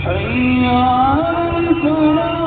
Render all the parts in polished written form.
حي على الفلاح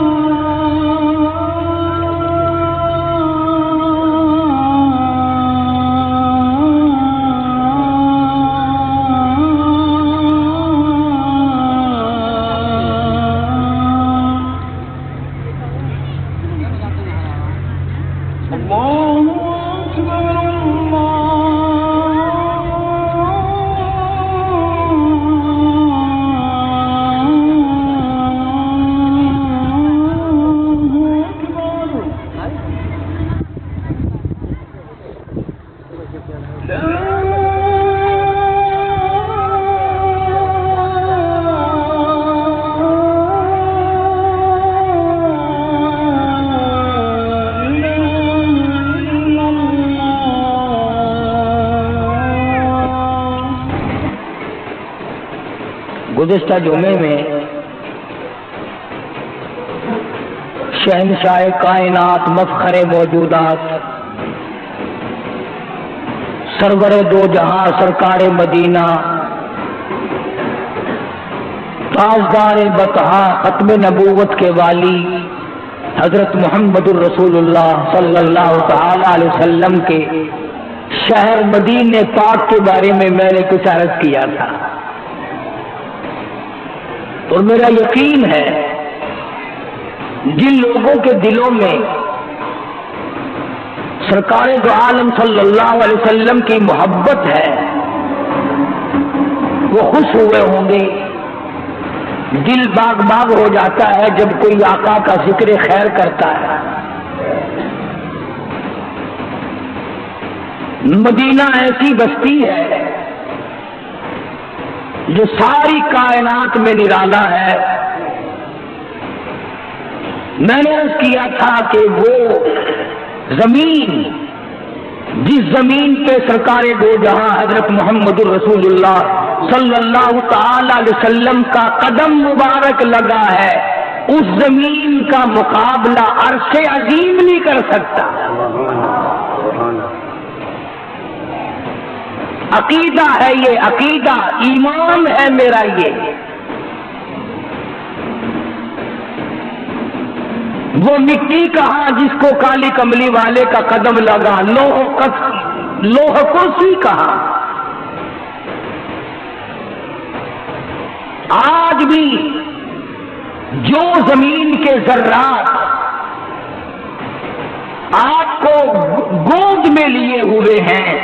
گزشتہ جمعے میں شہنشاہ کائنات مفخر موجودات سرور دو جہاں سرکار مدینہ تاجدار بطحا ختم نبوت کے والی حضرت محمد الرسول اللہ صلی اللہ تعالی علیہ وسلم کے شہر مدینہ پاک کے بارے میں نے کچھ عرض کیا تھا، اور میرا یقین ہے جن لوگوں کے دلوں میں سرکار دو عالم صلی اللہ علیہ وسلم کی محبت ہے وہ خوش ہوئے ہوں گے، دل باغ باغ ہو جاتا ہے جب کوئی آقا کا ذکر خیر کرتا ہے۔ مدینہ ایسی بستی ہے جو ساری کائنات میں نرالا ہے۔ میں نے عرض کیا تھا کہ وہ زمین جس زمین پہ سرکار دو جہاں حضرت محمد الرسول اللہ صلی اللہ تعالی علیہ وسلم کا قدم مبارک لگا ہے، اس زمین کا مقابلہ عرش عظیم نہیں کر سکتا۔ عقیدہ ہے یہ، عقیدہ ایمان ہے میرا یہ۔ وہ مٹی کہاں جس کو کالی کملی والے کا قدم لگا، لوح کرسی کہاں۔ آج بھی جو زمین کے ذرات آپ کو گود میں لیے ہوئے ہیں،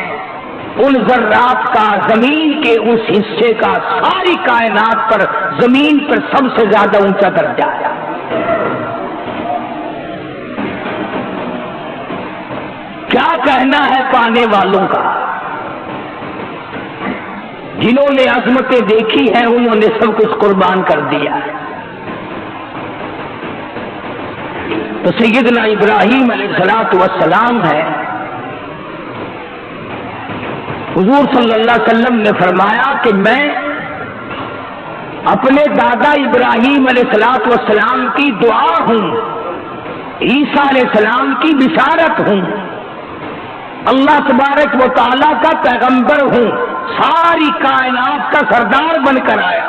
ان ذرات کا زمین کے اس حصے کا ساری کائنات پر زمین پر سب سے زیادہ اونچا درجہ ہے۔ کیا کہنا ہے پانے والوں کا؟ جنہوں نے عظمتیں دیکھی ہیں انہوں نے سب کچھ قربان کر دیا ہے۔ تو سیدنا ابراہیم علیہ الصلوۃ والسلام ہے، حضور صلی اللہ علیہ وسلم نے فرمایا کہ میں اپنے دادا ابراہیم علیہ الصلوۃ والسلام کی دعا ہوں، عیسیٰ علیہ السلام کی بشارت ہوں، اللہ تبارک و تعالیٰ کا پیغمبر ہوں، ساری کائنات کا سردار بن کر آیا۔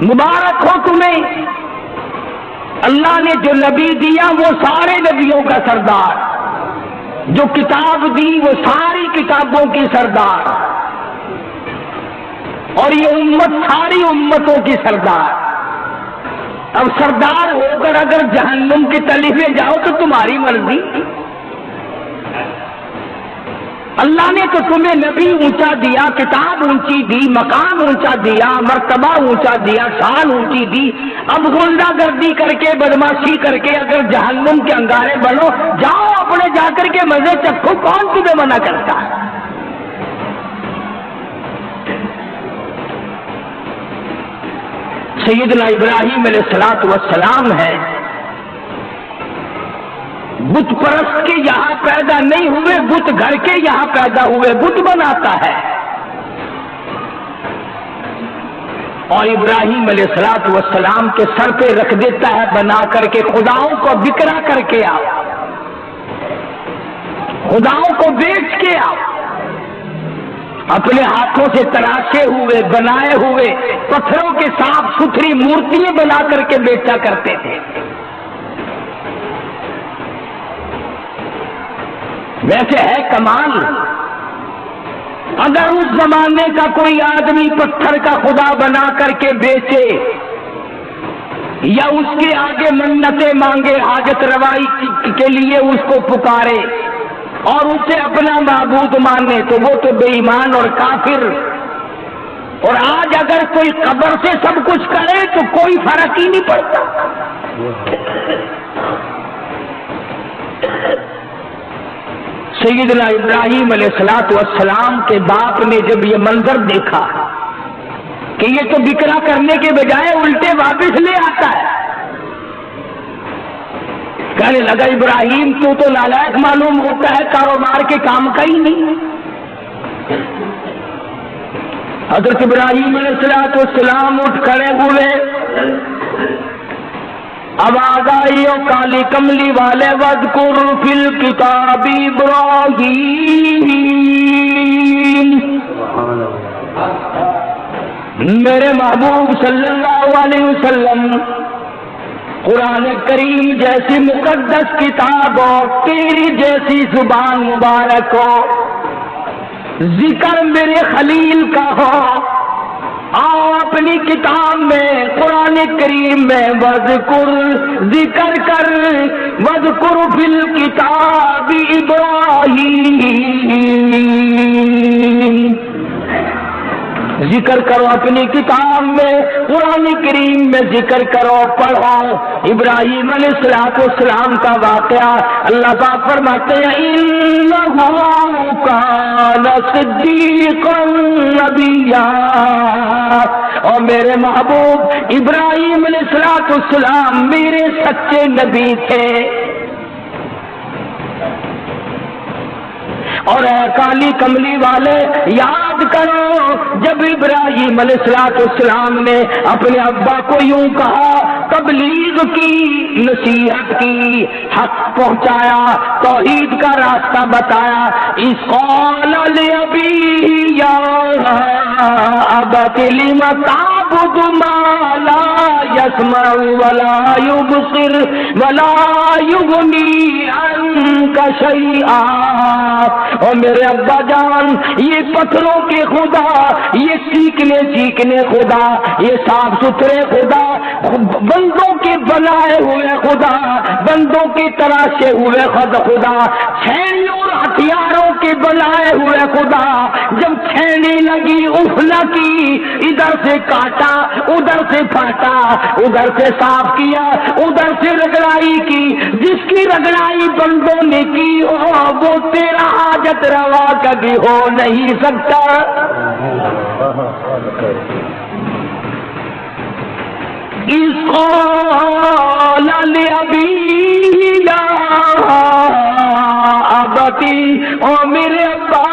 مبارک ہو تمہیں، اللہ نے جو نبی دیا وہ سارے نبیوں کا سردار، جو کتاب دی وہ ساری کتابوں کی سردار، اور یہ امت ساری امتوں کی سردار۔ اب سردار ہو کر اگر جہنم کی تلی میں جاؤ تو تمہاری مرضی۔ اللہ نے تو تمہیں نبی اونچا دیا، کتاب اونچی دی، مقام اونچا دیا، مرتبہ اونچا دیا، شان اونچی دی۔ اب غنڈہ گردی کر کے بدماشی کر کے اگر جہنم کے انگارے بنو، جاؤ اپنے جا کر کے مزے چکھو، کون تمہیں منع کرتا ہے؟ سیدنا ابراہیم علیہ الصلوۃ والسلام ہے، بت پرست کے یہاں پیدا نہیں ہوئے، بت گھر کے یہاں پیدا ہوئے، بت بناتا ہے۔ اور ابراہیم علیہ الصلوۃ والسلام کے سر پہ رکھ دیتا ہے بنا کر کے، خداؤں کو بکرا کر کے آؤ، خداؤں کو بیچ کے آؤ۔ اپنے ہاتھوں سے تراشے ہوئے بنائے ہوئے پتھروں کے ساتھ ستھری مورتیاں بنا کر کے بیچا کرتے تھے۔ ویسے ہے کمال، اگر اس زمانے کا کوئی آدمی پتھر کا خدا بنا کر کے بیچے یا اس کے آگے منتیں مانگے، حاجت روائی کے لیے اس کو پکارے اور اسے اپنا معبود مانے، تو وہ تو بے ایمان اور کافر۔ اور آج اگر کوئی قبر سے سب کچھ کرے تو کوئی فرق ہی نہیں پڑتا۔ سیدنا ابراہیم علیہ السلام کے باپ نے جب یہ منظر دیکھا کہ یہ تو بکرا کرنے کے بجائے الٹے واپس لے آتا ہے، کہنے لگا ابراہیم تو نالائق معلوم ہوتا ہے، کاروبار کے کام کا ہی نہیں۔ حضرت ابراہیم علیہ السلام اٹھ کھڑے ہوئے، آواز آئی او کالی کملی والے وذکر فی الکتاب ابراہیم، میرے محبوب صلی اللہ علیہ وسلم قرآن کریم جیسی مقدس کتاب اور تیری جیسی زبان مبارک ہو، ذکر میرے خلیل کا ہو، آؤ اپنی کتاب میں قرآن کریم میں وذکر ذکر کر، وذکر فی الکتاب ابراہیم، ذکر کرو اپنی کتاب میں، قرآن کریم میں ذکر کرو، پڑھو ابراہیم علیہ السلام کا واقعہ۔ اللہ پاک فرماتے ہیں انہ کان صدیقا نبیا، اور میرے محبوب ابراہیم علیہ السلام میرے سچے نبی تھے۔ اور اے کالی کملی والے یاد کرو، جب ابراہیم علیہ السلام نے اپنے ابا کو یوں کہا، تبلیغ کی، نصیحت کی، حق پہنچایا، توحید کا راستہ بتایا، اس قال لأبیہ یا ابت لم تعبد ما لا يسمع ولا يبصر ولا يغنی عنک شیئا، اور میرے ابا جان یہ پتھروں کے خدا، یہ چیخنے خدا، یہ صاف ستھرے خدا، بندوں کے بنائے ہوئے خدا، بندوں کی تراشے ہوئے خدا، چھینیوں اور ہتھیاروں کے بنائے ہوئے خدا، جب چھینی لگی اف کی، ادھر سے کاٹا، ادھر سے پھاٹا، ادھر سے صاف کیا، ادھر سے رگڑائی کی، جس کی رگڑائی بندوں نے کی ہو وہ تیرا حاجت روا کبھی ہو نہیں سکتا۔ اس قال لأبیہ یا ابتی، او میرے ابا،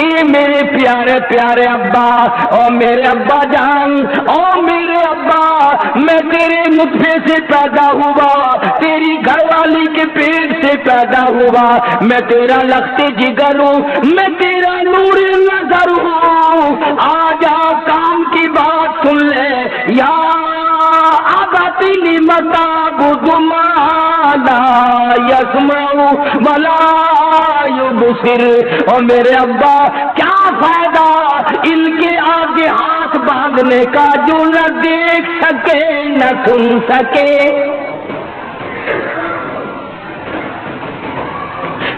اے میرے پیارے پیارے ابا، او میرے ابا جان، او میرے ابا، میں تیرے نطفے سے پیدا ہوا، تیری گھر والی کے پیٹ سے پیدا ہوا، میں تیرا لخت جگر ہوں، میں تیرا نور نظر ہوں، آج کام کی بات سن لے، یا ابت لم تعبد ما لا يسمع ولا يبصر، اور میرے ابا کیا فائدہ ان کے آگے ہاتھ باندھنے کا جو نہ دیکھ سکے نہ سن سکے،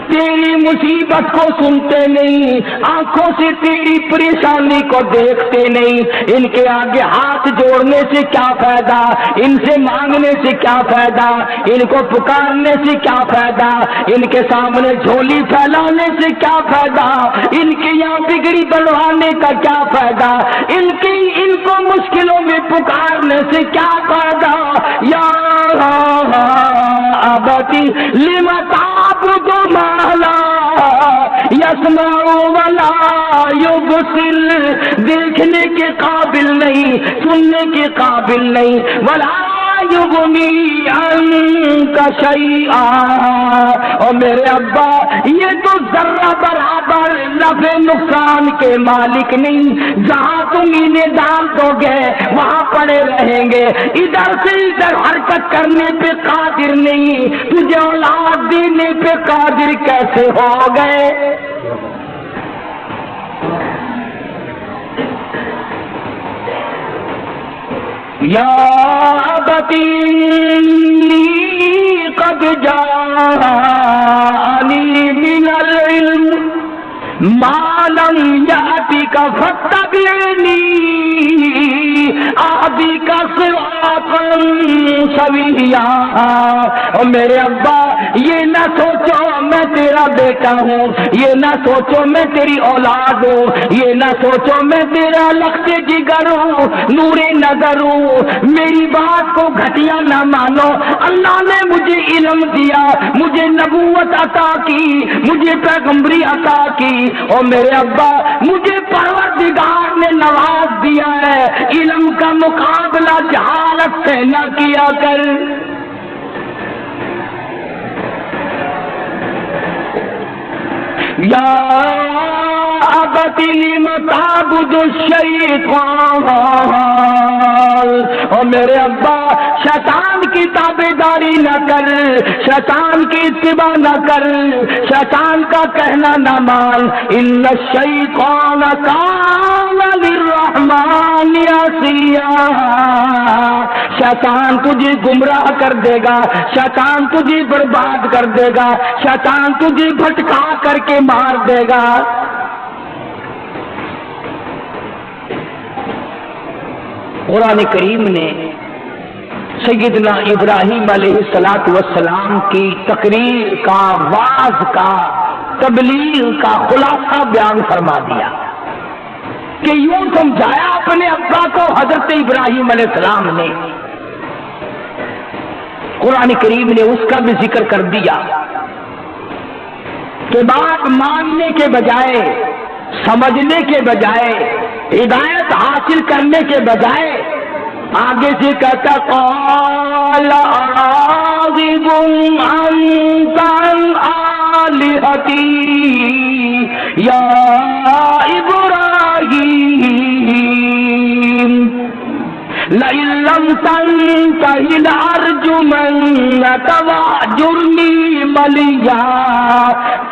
تیری مصیبت کو سنتے نہیں، آنکھوں سے تیری پریشانی کو دیکھتے نہیں، ان کے آگے ہاتھ جوڑنے سے کیا فائدہ، ان سے مانگنے سے کیا فائدہ، ان کو پکارنے سے کیا فائدہ، ان کے سامنے جھولی پھیلانے سے کیا فائدہ، ان کے یہاں بگڑی بنوانے کا کیا فائدہ، ان کو مشکلوں میں پکارنے سے کیا فائدہ، یا ابتی لم تعبد ما لا يسمع ولا يبصر، دیکھنے کے قابل نہیں، سننے کے قابل نہیں، ولا یغنی عنک شیئا، اور میرے ابا یہ تو ذرہ برابر نفع نقصان کے مالک نہیں، جہاں تم انہیں ڈال دو گے وہاں پڑے رہیں گے، ادھر سے ادھر حرکت کرنے پہ قادر نہیں، تجھے اولاد دینے پہ قادر کیسے ہو گئے؟ یا ابتی انی قد جاءنی من العلم ما لم یأتک فاتبعنی اہدک صراطا سویا۔ اور میرے ابا یہ نہ سوچو میں تیرا بیٹا ہوں، یہ نہ سوچو میں تیری اولاد ہوں، یہ نہ سوچو میں تیرا لخت جگر ہوں، نور نظر ہوں، میری بات کو گھٹیا نہ مانو۔ اللہ نے مجھے علم دیا، مجھے نبوت عطا کی، مجھے پیغمبری عطا کی، اور میرے ابا مجھے پروردگار نے نواز دیا ہے، علم کا مقابلہ جہالت سے نہ کیا کر۔ یا ابت لم تعبد الشیطان، اور میرے ابا شیطان کی تابعداری نہ کر، شیطان کی اتباع نہ کر، شیطان کا کہنا نہ مان۔ ان الشیطان کان للرحمن عصیا، شیطان تجھے گمراہ کر دے گا، شیطان تجھے برباد کر دے گا، شیطان تجھے بھٹکا کر کے مار دے گا۔ قرآن کریم نے سیدنا ابراہیم علیہ السلام کی تقریر کا، واعظ کا، تبلیغ کا خلاصہ بیان فرما دیا کہ یوں سمجھایا اپنے ابا کو حضرت ابراہیم علیہ السلام نے۔ قرآن کریم نے اس کا بھی ذکر کر دیا کہ بات ماننے کے بجائے، سمجھنے کے بجائے، ہدایت حاصل کرنے کے بجائے آگے سے کہتا قال راغب انت عن آلہتی یا ابراہیم لئن لم تنتہ لأرجمنک واہجرنی ملیا،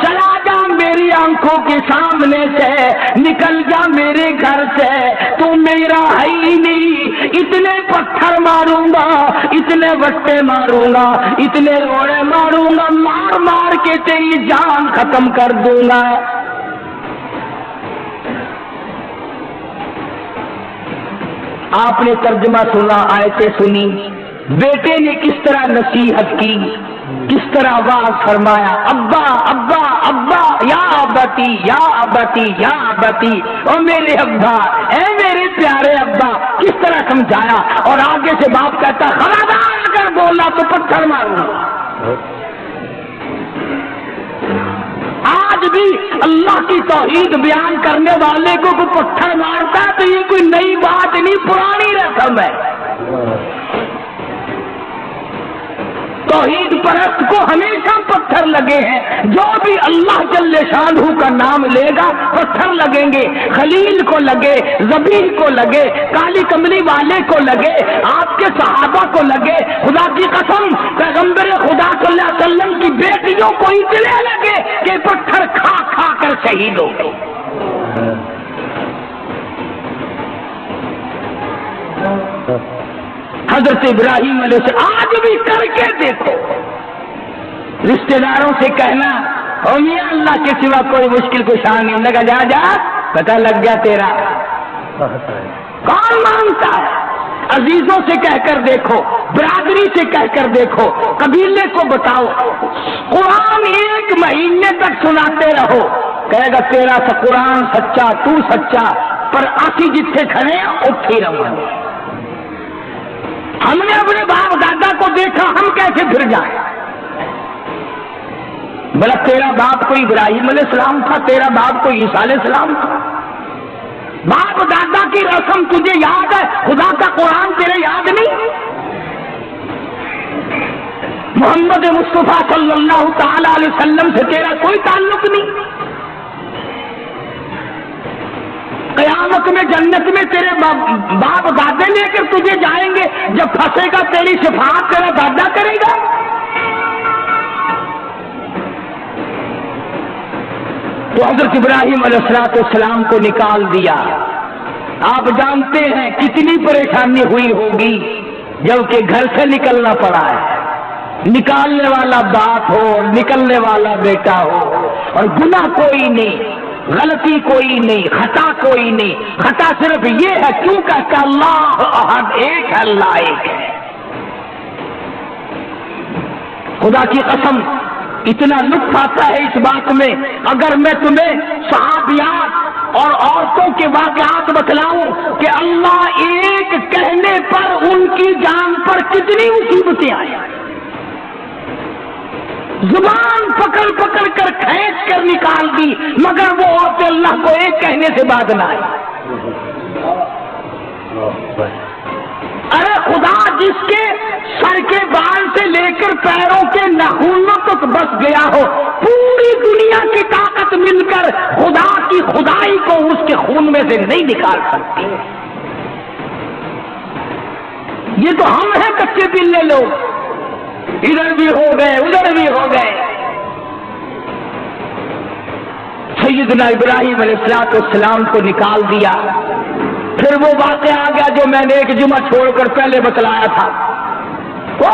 چلا جا میری آنکھوں کے سامنے سے، نکل جا میرے گھر سے، تو میرا ہے ہی نہیں، اتنے پتھر ماروں گا، اتنے وٹے ماروں گا، اتنے روڑے ماروں گا، مار مار کے تیری جان ختم کر دوں گا۔ آپ نے ترجمہ سنا، آیتیں سنی، بیٹے نے کس طرح نصیحت کی، کس طرح واعظ فرمایا، ابا ابا ابا یا ابتی یا ابتی یا ابتی، او میرے ابا، اے میرے پیارے ابا، کس طرح سمجھایا۔ اور آگے سے باپ کہتا خبردار اگر بولا تو پتھر ماروں گا۔ آج بھی اللہ کی توحید بیان کرنے والے کو کوئی پتھر مارتا ہے تو یہ کوئی نئی بات نہیں، پرانی رسم ہے۔ توحید پرست کو ہمیشہ پتھر لگے ہیں، جو بھی اللہ جل شانہ کا نام لے گا پتھر لگیں گے، خلیل کو لگے، ذبیح کو لگے، کالی کملی والے کو لگے، آپ کے صحابہ کو لگے، خدا کی قسم پیغمبر خدا صلی اللہ علیہ وسلم کی بیٹیوں کو اتنے لگے کہ پتھر کھا کھا کر شہید ہو گئے۔ حضرت ابراہیم علیہ السلام آج بھی کر کے دیکھو، رشتہ داروں سے کہنا او میاں اللہ کے سوا کوئی مشکل کشا نہیں، لگا جا جا پتہ لگ گیا تیرا، کون مانتا ہے؟ عزیزوں سے کہہ کر دیکھو، برادری سے کہہ کر دیکھو، قبیلے کو بتاؤ، قرآن ایک مہینے تک سناتے رہو، کہے گا تیرا سا قرآن سچا، تو سچا، پر آسی جتھے کھڑے اٹھی رہو۔ ہم نے اپنے باپ دادا کو دیکھا، ہم کیسے پھر جائیں؟ بلا تیرا باپ کوئی ابراہیم علیہ السلام تھا، تیرا باپ کوئی عیسیٰ علیہ السلام تھا؟ باپ دادا کی رسم تجھے یاد ہے، خدا کا قرآن تیرے یاد نہیں؟ محمد مصطفیٰ صلی اللہ تعالی علیہ وسلم سے تیرا کوئی تعلق نہیں؟ قیامت میں جنت میں تیرے باپ دادے لے کر تجھے جائیں گے، جب پھنسے گا تیری شفاعت تیرا دادا کرے گا؟ تو حضرت ابراہیم علیہ السلام کو نکال دیا۔ آپ جانتے ہیں کتنی پریشانی ہوئی ہوگی جبکہ گھر سے نکلنا پڑا ہے، نکالنے والا باپ ہو، نکلنے والا بیٹا ہو، اور گناہ کوئی نہیں، غلطی کوئی نہیں، خطا کوئی نہیں، خطا صرف یہ ہے کیونکہ کہ اللہ احد ایک ہے، اللہ ایک ہے۔ خدا کی قسم اتنا لطف آتا ہے اس بات میں، اگر میں تمہیں صحابیات اور عورتوں کے واقعات بتلاؤں کہ اللہ ایک کہنے پر ان کی جان پر کتنی مصیبتیں آئی، زبان پکڑ پکڑ کر کھینچ کر نکال دی، مگر وہ عورتیں اللہ کو ایک کہنے سے باز نہ آئی۔ ارے خدا جس کے سر کے بال سے لے کر پیروں کے ناخنوں تک بس گیا ہو، پوری دنیا کی طاقت مل کر خدا کی خدائی کو اس کے خون میں سے نہیں نکال سکتی۔ یہ تو ہم ہیں کچے پلے لوگ، ادھر بھی ہو گئے ادھر بھی ہو گئے۔ سیدنا ابراہیم علیہ السلام کو نکال دیا۔ پھر وہ واقعہ آ گیا جو میں نے ایک جمعہ چھوڑ کر پہلے بتلایا تھا، وہ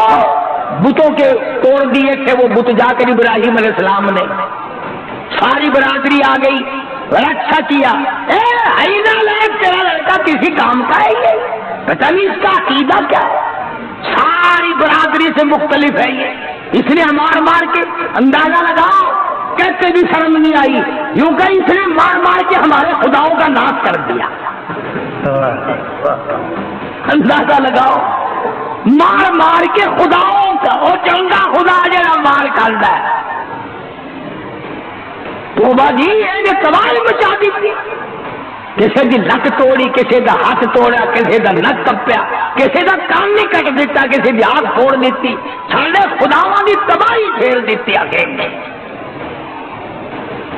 بتوں کے توڑ دیے تھے، وہ بت جا کر ابراہیم علیہ السلام نے، ساری برادری آ گئی، اچھا کیا، تیرا لڑکا کسی کام کا ہے، یہ پتہ نہیں اس کا عقیدہ کیا ہے، ساری برادری سے مختلف ہے یہ، اس نے مار مار کے اندازہ لگاؤ، کہتے بھی شرم نہیں آئی، یوں کہ اس نے مار مار کے ہمارے خداؤں کا ناش کر دیا۔ اندازہ لگاؤ، مار مار کے خداؤں کا، وہ چنگا خدا جڑا مار کرتا ہے، تو جی یہ تباہی مچا دی، کسی کی لت توڑی، کسی کا ہاتھ توڑا، کسی کا نک کپیا، کسی کا کان نہیں کٹ دیتا، کسی کی ہاتھ توڑ دیتی، سارے خداواں کی تباہی پھیر دیتی آگے۔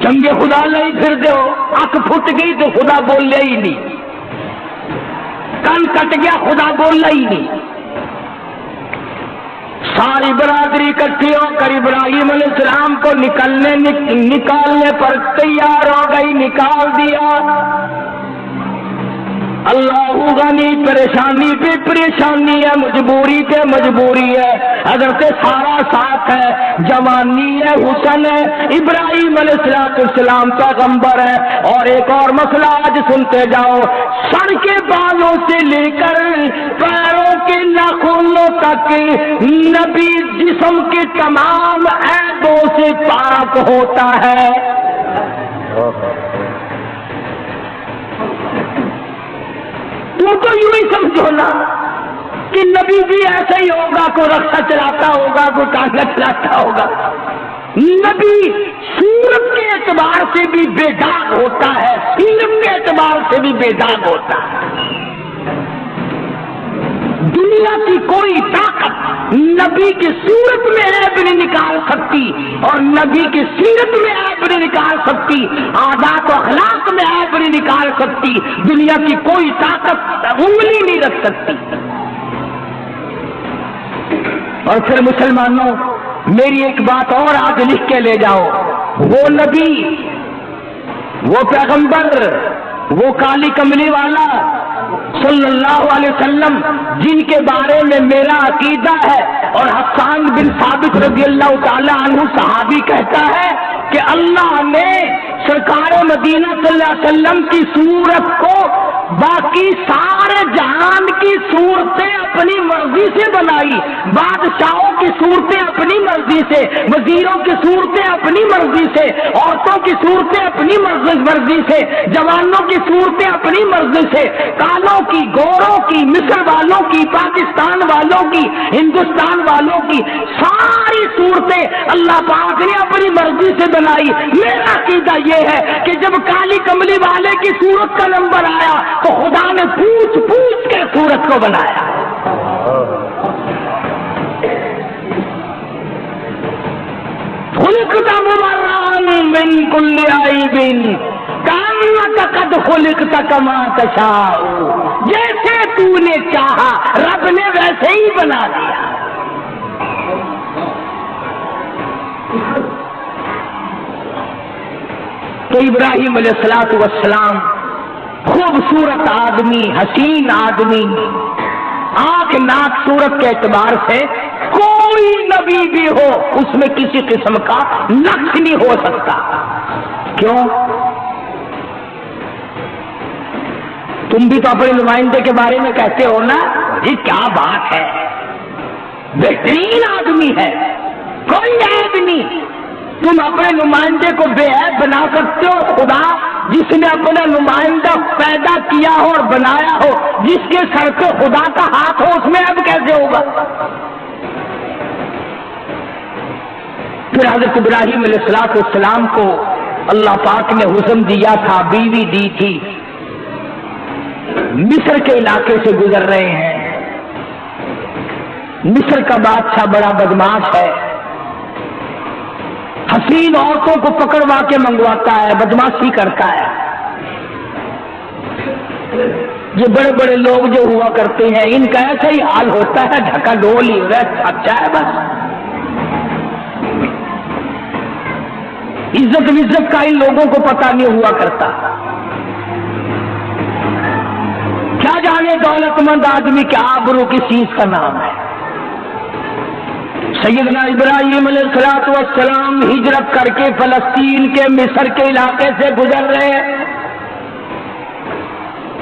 چنگے خدا نہیں پھر دو، اک پھٹ گئی تو خدا بولے ہی نہیں، کان کٹ گیا خدا بولنا ہی نہیں۔ ساری برادری اکٹھی ہو کر ابراہیم علیہ السلام کو نکالنے پر تیار ہو گئی، نکال دیا۔ اللہ غنی، پریشانی پہ پریشانی ہے، مجبوری پہ مجبوری ہے، حضرت سارا ساتھ ہے، جوانی ہے، حسن ہے، ابراہیم علیہ السلام پیغمبر ہے۔ اور ایک اور مسئلہ آج سنتے جاؤ، سر کے بالوں سے لے کر پیروں کے ناخنوں تک نبی جسم کے تمام عیبوں سے پاک ہوتا ہے۔ تو یوں ہی سمجھو نا کہ نبی بھی ایسا ہی ہوگا، کوئی رکشہ چلاتا ہوگا، کوئی کانٹا چلاتا ہوگا۔ نبی صورت کے اعتبار سے بھی بے داغ ہوتا ہے، علم کے اعتبار سے بھی بے داغ ہوتا ہے۔ دنیا کی کوئی طاقت نبی کی صورت میں عیب نہیں نکال سکتی، اور نبی کی سیرت میں عیب نہیں نکال سکتی، عادات و اخلاق میں عیب نہیں نکال سکتی، دنیا کی کوئی طاقت انگلی نہیں رکھ سکتی۔ اور پھر مسلمانوں میری ایک بات اور آج لکھ کے لے جاؤ، وہ نبی، وہ پیغمبر، وہ کالی کملی والا صلی اللہ علیہ وسلم جن کے بارے میں میرا عقیدہ ہے، اور حسان بن ثابت رضی اللہ تعالی عنہ صحابی کہتا ہے کہ اللہ نے سرکار مدینہ صلی اللہ علیہ وسلم کی صورت کو باقی سارے جہان کی صورتیں اپنی مرضی سے بنائی، بادشاہوں کی صورتیں اپنی مرضی سے، وزیروں کی صورتیں اپنی مرضی سے، عورتوں کی صورتیں اپنی مرضی سے، جوانوں کی صورتیں اپنی مرضی سے، کالوں کی، گوروں کی، مصر والوں کی، پاکستان والوں کی، ہندوستان والوں کی، ساری صورتیں اللہ پاک نے اپنی مرضی سے بنائی۔ میرا عقیدہ یہ ہے کہ جب کالی کملی والے کی صورت کا نمبر آیا تو خدا نے پوچھ پوچھ کے صورت کو بنایا۔ خلقت مبرأ من كل عیب کأنک قد خلقت کما تشاء، جیسے تو نے چاہا رب نے ویسے ہی بنا دیا۔ تو ابراہیم علیہ السلام خوبصورت آدمی، حسین آدمی، آنکھ ناک صورت کے اعتبار سے کوئی نبی بھی ہو اس میں کسی قسم کا نقص نہیں ہو سکتا۔ کیوں؟ تم بھی تو اپنے نمائندے کے بارے میں کہتے ہو نا جی کیا بات ہے، بہترین آدمی ہے، کوئی عیب نہیں۔ تم اپنے نمائندے کو بے عیب بنا سکتے ہو؟ خدا جس نے اپنا نمائندہ پیدا کیا ہو اور بنایا ہو، جس کے سر پہ خدا کا ہاتھ ہو، اس میں عیب کیسے ہوگا؟ پھر حضرت ابراہیم علیہ السلام کو اللہ پاک نے حسن دیا تھا، بیوی دی تھی، مصر کے علاقے سے گزر رہے ہیں۔ مصر کا بادشاہ بڑا بدماش ہے، حسین عورتوں کو پکڑوا کے منگواتا ہے، بدماشی کرتا ہے۔ یہ بڑے بڑے لوگ جو ہوا کرتے ہیں ان کا ایسا ہی حال ہوتا ہے، ڈھکا ڈول ہی اچھا ہے بس۔ عزت کا ان لوگوں کو پتہ نہیں ہوا کرتا، کیا جانے دولت مند آدمی کے آبرو کس چیز کا نام ہے۔ سیدنا ابراہیم علیہ السلام ہجرت کر کے فلسطین کے مصر کے علاقے سے گزر رہے ہیں۔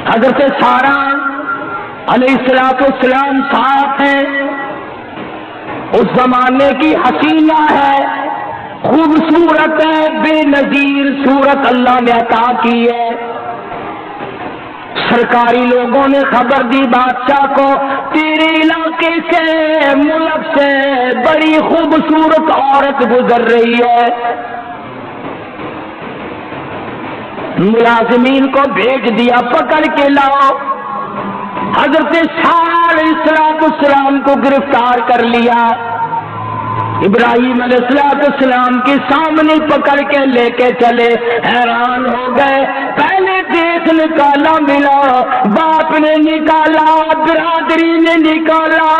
حضرت سارہ علیہ السلام ساتھ ہیں، اس زمانے کی حسینہ ہے، خوبصورت ہے، بے نظیر صورت اللہ نے عطا کی ہے۔ سرکاری لوگوں نے خبر دی بادشاہ کو، تیرے علاقے سے، ملک سے بڑی خوبصورت عورت گزر رہی ہے، ملازمین کو بھیج دیا پکڑ کے لاؤ۔ حضرت سارہ علیہ السلام کو گرفتار کر لیا، ابراہیم علیہ السلام کے سامنے پکڑ کے لے کے چلے، حیران ہو گئے۔ پہلے دیش نکالا ملا، باپ نے نکالا، برادری نے نکالا،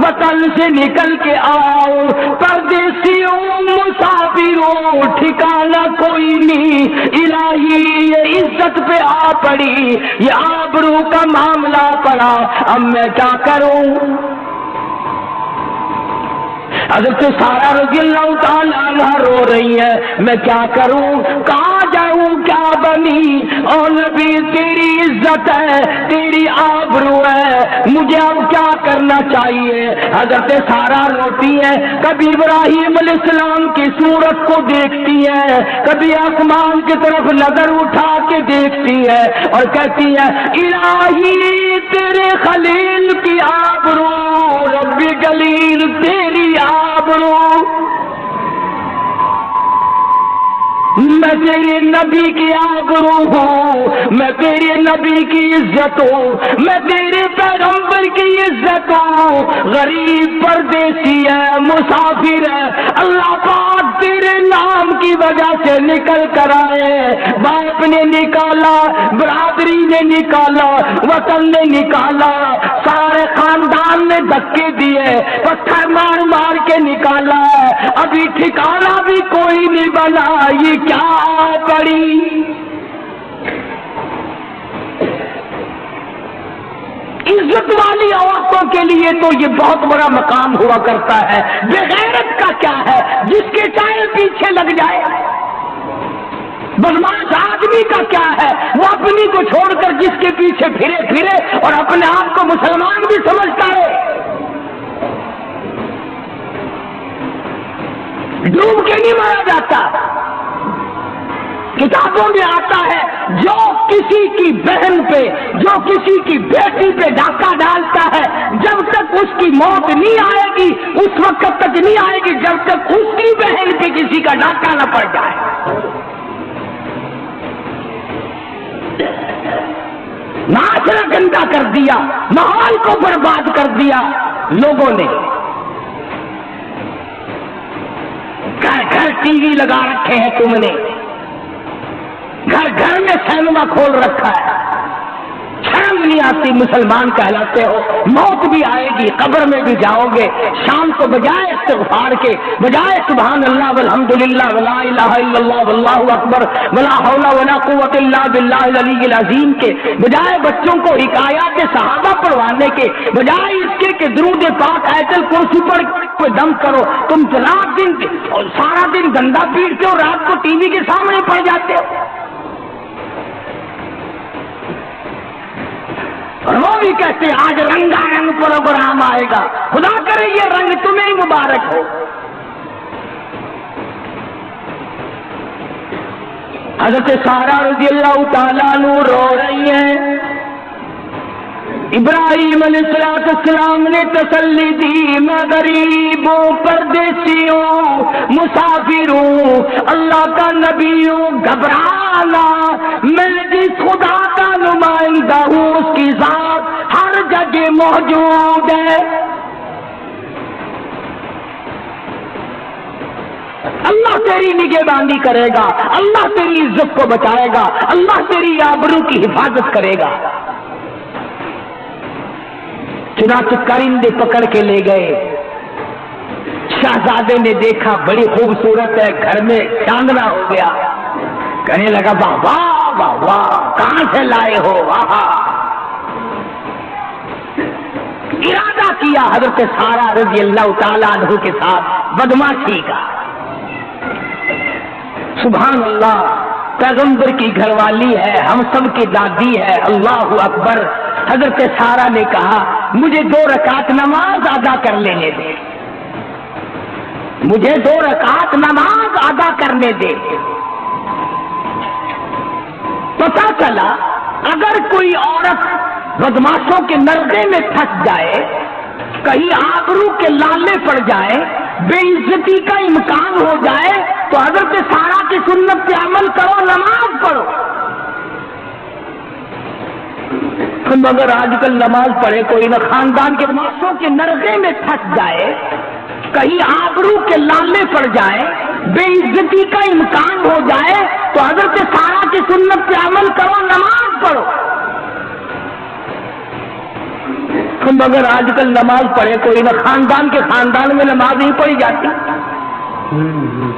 وطن سے نکل کے آؤ، پردیسیوں مسافروں ٹھکانا کوئی نہیں، الہی یہ عزت پہ آ پڑی، یہ آبرو کا معاملہ پڑا، اب میں کیا کروں؟ حضرت سارہ رضی اللہ تعالیٰ عنہ رو رہی ہے، میں کیا کروں، کہاں جاؤں، کیا بنی؟ اور نبی تیری عزت ہے، تیری آبرو ہے، مجھے اب کیا کرنا چاہیے؟ حضرت سارہ روتی ہے، کبھی ابراہیم علیہ السلام کی صورت کو دیکھتی ہے، کبھی آسمان کی طرف نظر اٹھا کے دیکھتی ہے اور کہتی ہے الہی تیرے خلیل کی آبرو، رب جلیل تیری آبرو، میں تیرے نبی کی آبرو ہوں، میں تیرے نبی کی عزت ہوں، میں تیرے پیغمبر کی عزت ہوں، غریب پردیسی ہے، مسافر ہے، اللہ پاک تیرے نام کی وجہ سے نکل کر آئے، باپ نے نکالا، برادری نے نکالا، وطن نے نکالا، سارے خاندان نے دھکے دیے، پتھر مار مار کے نکالا، ابھی ٹھکانا بھی کوئی نہیں بنا، یہ کیا پڑی؟ عزت والی عورتوں کے لیے تو یہ بہت بڑا مقام ہوا کرتا ہے، بغیرت کا کیا ہے جس کے چاہے پیچھے لگ جائے؟ بدماش آدمی کا کیا ہے وہ اپنی کو چھوڑ کر جس کے پیچھے پھرے اور اپنے آپ کو مسلمان بھی سمجھتا ہے؟ ڈوب کے نہیں مارا جاتا۔ کتابوں میں آتا ہے جو کسی کی بہن پہ، جو کسی کی بیٹی پہ ڈاکہ ڈالتا ہے، جب تک اس کی موت نہیں آئے گی، اس وقت تک نہیں آئے گی جب تک اس کی بہن پہ کسی کا ڈاکہ نہ پڑ جائے۔ معاشرہ گندا کر دیا، ماحول کو برباد کر دیا لوگوں نے۔ گھر گھر ٹی وی لگا رکھے ہیں تم نے، گھر گھر میں سینما کھول رکھا ہے، شرم نہیں آتی؟ مسلمان کہلاتے ہو، موت بھی آئے گی، قبر میں بھی جاؤ گے، شام کو بجائے استغفار کے، بجائے سبحان اللہ والحمدللہ ولا الہ الا اللہ واللہ اکبر ولا حول ولا قوت الا باللہ العلی العظیم کے، بجائے بچوں کو حکایات صحابہ پڑھوانے کے، بجائے اس کے کہ درود پاک آیت الکرسی پڑھ کے دم کرو، تم رات دن سارا دن گندا پیٹتے ہو، رات کو ٹی وی کے سامنے پڑ جاتے ہو۔ اور وہ بھی کہتے ہیں آج رنگا رنگ پروگرام آئے گا، خدا کرے یہ رنگ تمہیں مبارک ہو۔ حضرت سارہ رضی اللہ تعالیٰ عنہ رو رہی ہیں، ابراہیم علیہ السلام نے تسلی دی، میں غریبوں پردیسیوں مسافروں اللہ کا نبی ہوں، گھبرانا، میں جس خدا کا نمائندہ ہوں اس کی ذات ہر جگہ موجود ہے، اللہ تیری نگہبانی کرے گا، اللہ تیری عزت کو بچائے گا، اللہ تیری آبرو کی حفاظت کرے گا۔ چنانچہ کرندے پکڑ کے لے گئے، شہزادے نے دیکھا بڑی خوبصورت ہے، گھر میں چاندنا ہو گیا، کہنے لگا واہ واہ واہ واہ، کہاں سے لائے ہو؟ واہ، ارادہ کیا حضرت سارہ رضی اللہ تعالیٰ عنہ کے ساتھ بدماشی کا۔ سبحان اللہ، پیغمبر کی گھر والی ہے، ہم سب کی دادی ہے، اللہ اکبر۔ حضرت سارہ نے کہا مجھے 2 رکعت نماز ادا کر لینے دے، مجھے 2 رکعت نماز ادا کرنے دے۔ پتا چلا اگر کوئی عورت بدماشوں کے نرغے میں پھنس جائے، کہیں آبرو کے لالے پڑ جائے، بے عزتی کا امکان ہو جائے، تو حضرت سارہ کی سنت پہ عمل کرو، نماز پڑھو۔ مگر آج کل نماز پڑھے کوئی نہ، خاندان کے بدماشوں کے نرغے میں پھنس جائے، کہیں آبرو کے لالے پڑ جائے، بے عزتی کا امکان ہو جائے، تو حضرت سارہ کی سنت پہ عمل کرو، نماز پڑھو۔ مگر آج کل نماز پڑھے کوئی نہ، خاندان میں نماز نہیں پڑھی جاتی،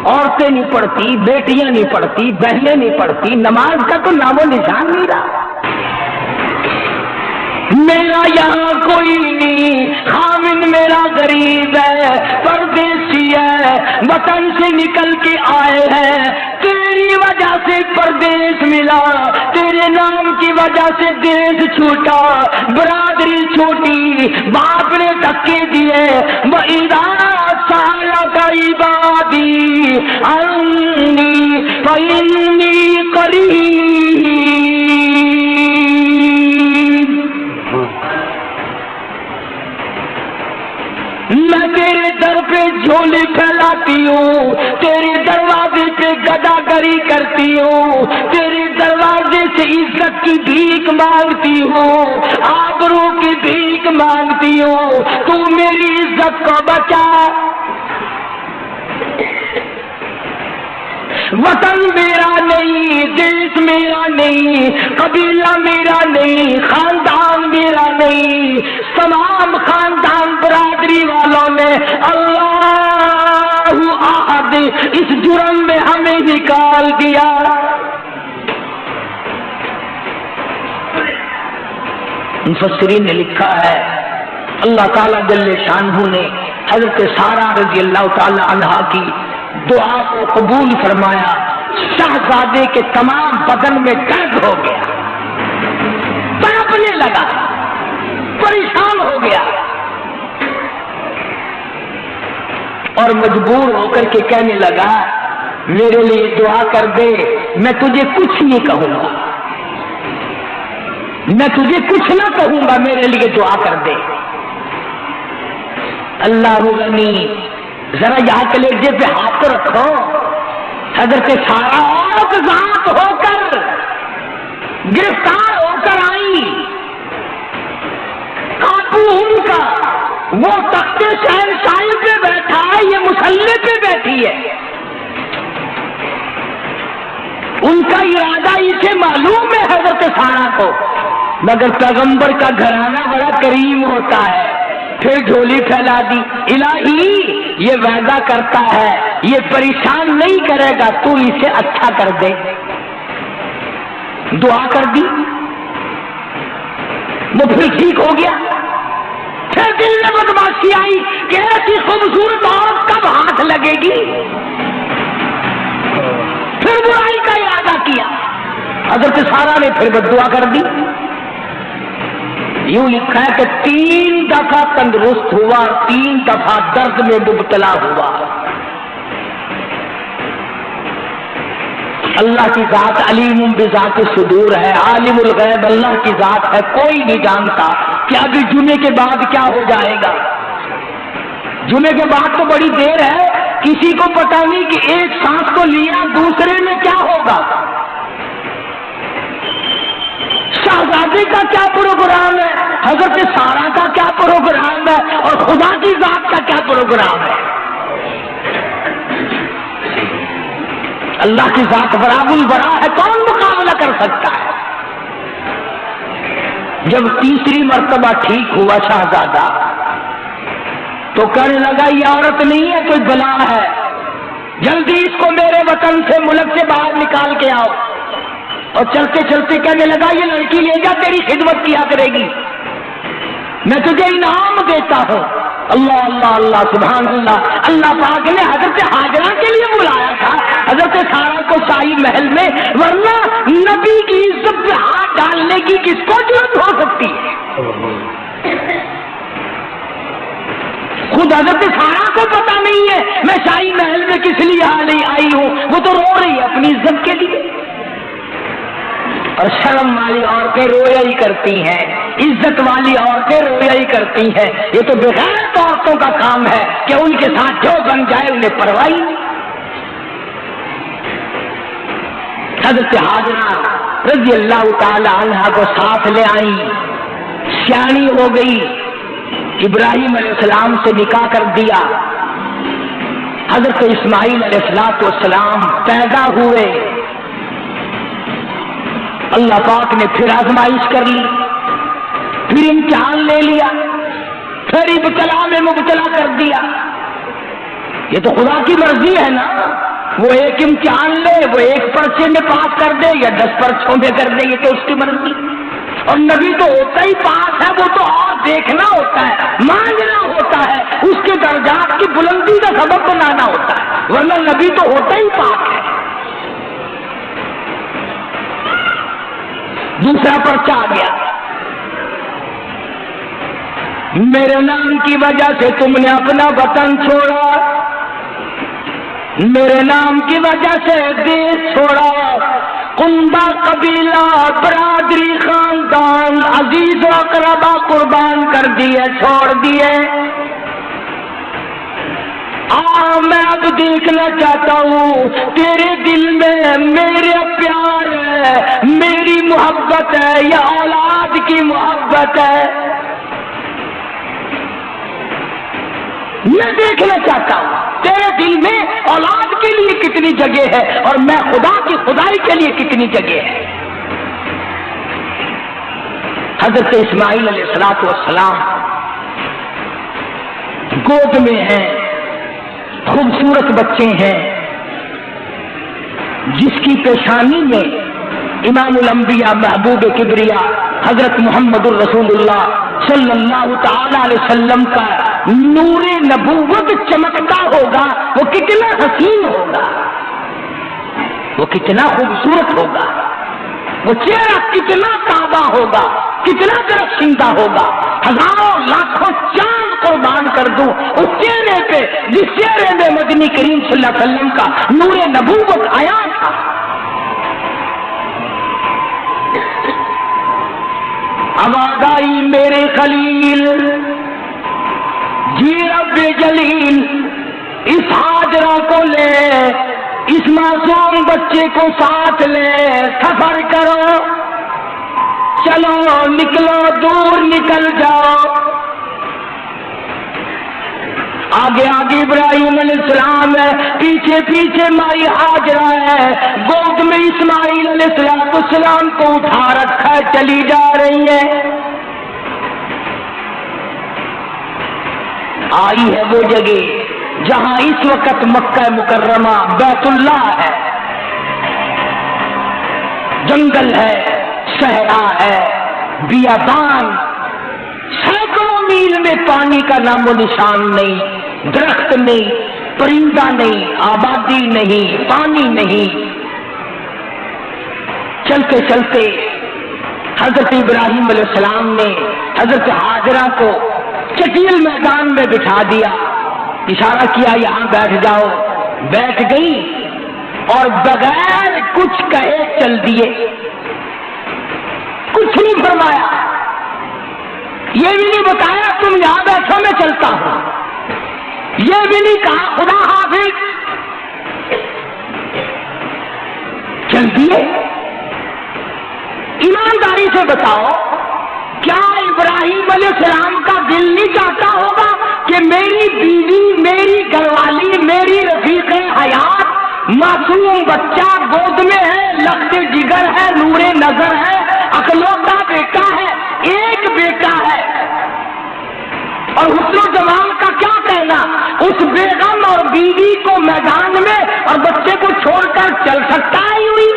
عورتیں نہیں پڑھتی، بیٹیاں نہیں پڑھتی، بہنیں نہیں پڑھتی، نماز کا تو نام و نشان نہیں رہا۔ میرا یہاں کوئی نہیں، خامن میرا غریب ہے، پردیسی ہے، وطن سے نکل کے آئے ہیں، تیری وجہ سے پردیس ملا، تیرے نام کی وجہ سے دیش چھوٹا، برادری چھوٹی، باپ نے دھکے دیے، وَإِذَا سَأَلَكَ عِبَادِي عَنِّي فَإِنِّي قَرِيبٌ۔ میں تیرے در پہ جھولی پھیلاتی ہوں، تیرے دروازے پہ گداگری کرتی ہوں، تیرے دروازے سے عزت کی بھیک مانگتی ہوں، آبرو کی بھیک مانگتی ہوں، تو میری عزت کو بچا۔ وطن میرا نہیں، دیش میرا نہیں، قبیلہ میرا نہیں، خاندان میرا نہیں، تمام خاندان برادری والوں نے اللہ احد اس جرم میں ہمیں نکال دیا۔ مفسرین نے لکھا ہے اللہ تعالیٰ جل شانہ نے حضرت سارہ رضی اللہ تعالیٰ عنہا کی دعا کو قبول فرمایا، شہزادے کے تمام بدن میں درد ہو گیا، تڑپنے لگا، پریشان ہو گیا، اور مجبور ہو کر کے کہنے لگا میرے لیے دعا کر دے، میں تجھے کچھ نہیں کہوں گا، میں تجھے کچھ نہ کہوں گا، میرے لیے دعا کر دے۔ اللہ غنی، ذرا یہاں کلیجے پہ ہاتھ تو رکھو، حضرت سارہ عورت ذات ہو کر گرفتار ہو کر آئی، قابو ان کا، وہ تخت شہنشاہی پہ بیٹھا ہے، یہ مسلح پہ بیٹھی ہے، ان کا ارادہ اسے معلوم ہے حضرت سارہ کو، مگر پیغمبر کا گھرانہ بڑا کریم ہوتا ہے، پھر جھولی پھیلا دی، الہی یہ وعدہ کرتا ہے یہ پریشان نہیں کرے گا، تو اسے اچھا کر دے، دعا کر دی، وہ پھر ٹھیک ہو گیا۔ پھر دل میں بدماشی آئی کہ ایسی خوبصورت عورت کب ہاتھ لگے گی، پھر برائی کا ارادہ کیا، حضرت سارہ نے پھر بددعا کر دی۔ یوں لکھا ہے کہ 3 دفعہ تندرست ہوا، 3 دفعہ درد میں مبتلا ہوا۔ اللہ کی ذات علیم بذات الصدور ہے، عالم الغیب اللہ کی ذات ہے، کوئی نہیں جانتا کہ ابھی جمعے کے بعد کیا ہو جائے گا۔ جمعے کے بعد تو بڑی دیر ہے، کسی کو پتا نہیں کہ ایک سانس کو لیا دوسرے میں کیا ہوگا۔ شہزادے کا کیا پروگرام ہے، حضرت سارہ کا کیا پروگرام ہے، اور خدا کی ذات کا کیا پروگرام ہے۔ اللہ کی ذات برابر البرا ہے، کون مقابلہ کر سکتا ہے۔ جب تیسری مرتبہ ٹھیک ہوا شہزادہ تو کہنے لگا یہ عورت نہیں ہے، کوئی بلا ہے، جلدی اس کو میرے وطن سے، ملک سے باہر نکال کے آؤ۔ اور چلتے چلتے کہنے لگا یہ لڑکی لے جا، تیری خدمت کیا کرے گی، میں تجھے انعام دیتا ہوں۔ اللہ اللہ اللہ سبحان اللہ۔ اللہ پاک نے حضرت ہاجرہ کے لیے بلایا تھا حضرت سارہ کو شاہی محل میں، ورنہ نبی کی عزت پہ ہاتھ ڈالنے کی کس کو ضرورت ہو سکتی ہے۔ خود حضرت سارہ کو پتا نہیں ہے میں شاہی محل میں کس لیے آئی ہوں، وہ تو رو رہی ہے اپنی عزت کے لیے۔ اور شرم والی عورتیں رویا ہی کرتی ہیں، عزت والی عورتیں رویا ہی کرتی ہیں۔ یہ تو بغیرت عورتوں کا کام ہے کہ ان کے ساتھ جو بن جائے انہیں پرواہ نہیں۔ حضرت ہاجرہ رضی اللہ تعالی عنہا کو ساتھ لے آئی، سیانی ہو گئی، ابراہیم علیہ السلام سے نکاح کر دیا، حضرت اسماعیل علیہ السلام پیدا ہوئے۔ اللہ پاک نے پھر آزمائش کر لی، پھر امتحان لے لیا، پھر ابتلا میں مبتلا کر دیا۔ یہ تو خدا کی مرضی ہے نا، وہ ایک امتحان لے، وہ ایک پرچے میں پاس کر دے یا 10 پرچوں میں کر دے، یہ تو اس کی مرضی۔ اور نبی تو ہوتا ہی پاس ہے، وہ تو اور دیکھنا ہوتا ہے، مانگنا ہوتا ہے، اس کے درجات کی بلندی کا سبب بنانا ہوتا ہے، ورنہ نبی تو ہوتا ہی پاک ہے۔ دوسرا پرچہ آ گیا، میرے نام کی وجہ سے تم نے اپنا وطن چھوڑا، میرے نام کی وجہ سے دیش چھوڑا، کنبہ قبیلہ برادری خاندان عزیز و اقربا قربان کر دیے، چھوڑ دیے۔ میں اب دیکھنا چاہتا ہوں تیرے دل میں میرے پیار ہے، میری محبت ہے یا اولاد کی محبت ہے، میں دیکھنا چاہتا ہوں تیرے دل میں اولاد کے لیے کتنی جگہ ہے اور میں خدا کی خدائی کے لیے کتنی جگہ ہے۔ حضرت اسماعیل علیہ السلام گود میں ہیں، خوبصورت بچے ہیں، جس کی پیشانی میں امام الانبیاء محبوب کبریا حضرت محمد الرسول اللہ صلی اللہ تعالی علیہ وسلم کا نور نبوت چمکتا ہوگا، وہ کتنا حسین ہوگا، وہ کتنا خوبصورت ہوگا، وہ چہرہ کتنا تازہ ہوگا، کتنا درخشندہ ہوگا۔ ہزاروں لاکھوں چاند قربان کر دوں اس چہرے پہ جس چہرے میں مدنی کریم صلی اللہ علیہ وسلم کا نور نبوت آیا تھا۔ آواز آئی میرے خلیل جی رب جلیل، اس ہاجرہ کو لے، اس معصوم بچے کو ساتھ لے، سفر کرو، چلو نکلو، دور نکل جاؤ۔ آگے آگے ابراہیم علیہ السلام ہے، پیچھے پیچھے مائی ہاجرہ ہے، گود میں اسماعیل علیہ السلام کو اٹھا رکھا ہے، چلی جا رہی ہے۔ آئی ہے وہ جگہ جہاں اس وقت مکہ مکرمہ بیت اللہ ہے، جنگل ہے، صحرا ہے، بیابان، سینکڑوں میل میں پانی کا نام و نشان نہیں، درخت نہیں، پرندہ نہیں، آبادی نہیں، پانی نہیں۔ چلتے چلتے حضرت ابراہیم علیہ السلام نے حضرت ہاجرہ کو چٹیل میدان میں بٹھا دیا، اشارہ کیا یہاں بیٹھ جاؤ، بیٹھ گئی اور بغیر کچھ کہے چل دیے، کچھ نہیں فرمایا، یہ بھی نہیں بتایا تم یہاں بیٹھو میں چلتا ہوں، یہ بھی نہیں کہا خدا حافظ، چل دیے۔ ایمانداری سے بتاؤ، کیا ابراہیم علیہ السلام کا دل نہیں چاہتا ہوگا کہ میری بیوی، میری گھر والی، میری رفیق حیات، معصوم بچہ گود میں ہے، لخت جگر ہے، نور نظر ہے، اکلوتا بیٹا ہے، ایک بیٹا ہے، اور حسن و جمال کا کیا کہنا، اس بیگم اور بیوی کو میدان میں اور بچے کو چھوڑ کر چل سکتا ہے یوں ہی؟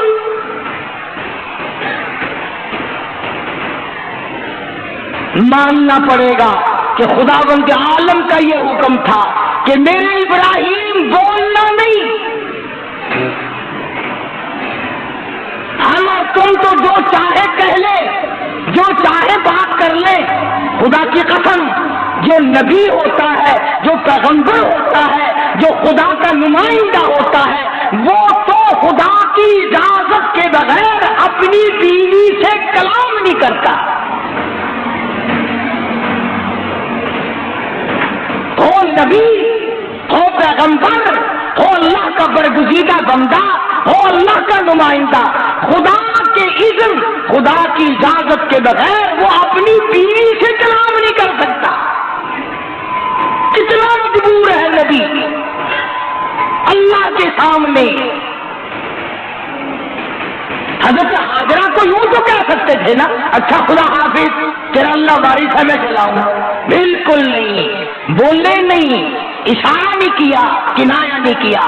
ماننا پڑے گا کہ خداوند عالم کا یہ حکم تھا کہ میرے ابراہیم بولنا نہیں، ہم اور تم تو جو چاہے کہہ لے، جو چاہے بات کر لے، خدا کی قسم جو نبی ہوتا ہے، جو پیغمبر ہوتا ہے، جو خدا کا نمائندہ ہوتا ہے، وہ تو خدا کی اجازت کے بغیر اپنی بیوی سے کلام نہیں کرتا۔ ہو نبی، ہو پیغمبر، ہو اللہ کا برگزیدہ بندہ، ہو اللہ کا نمائندہ، خدا کے اذن، خدا کی اجازت کے بغیر وہ اپنی بیوی سے کلام نہیں کر سکتا۔ کتنا مجبور ہے نبی اللہ کے سامنے۔ حضرت ہاجرہ کو یوں تو کہہ سکتے تھے نا، اچھا خدا حافظ، تیرا اللہ وارث ہے میں چلاؤں، بالکل نہیں، بولے نہیں، اشارہ نہیں کیا، کنایا نہیں کیا۔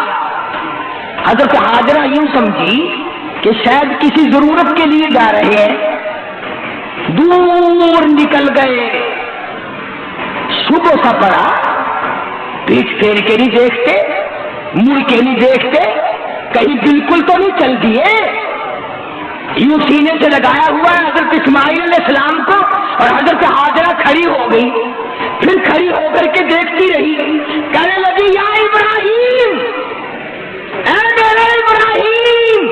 حضرت ہاجرہ یوں سمجھی کہ شاید کسی ضرورت کے لیے جا رہے ہیں، دور نکل گئے، صبح سا پڑا، پیٹ پھیر کے نہیں دیکھتے، مڑ کے نہیں دیکھتے، کہیں بالکل تو نہیں چل دیے، یوں سینے سے لگایا ہوا ہے حضرت اسماعیل علیہ السلام کو، اور حضرت ہاجرہ کھڑی ہو گئی، پھر کھڑی ہو کر کے دیکھتی رہی، کہنے لگی یا ابراہیم، اے میرے ابراہیم،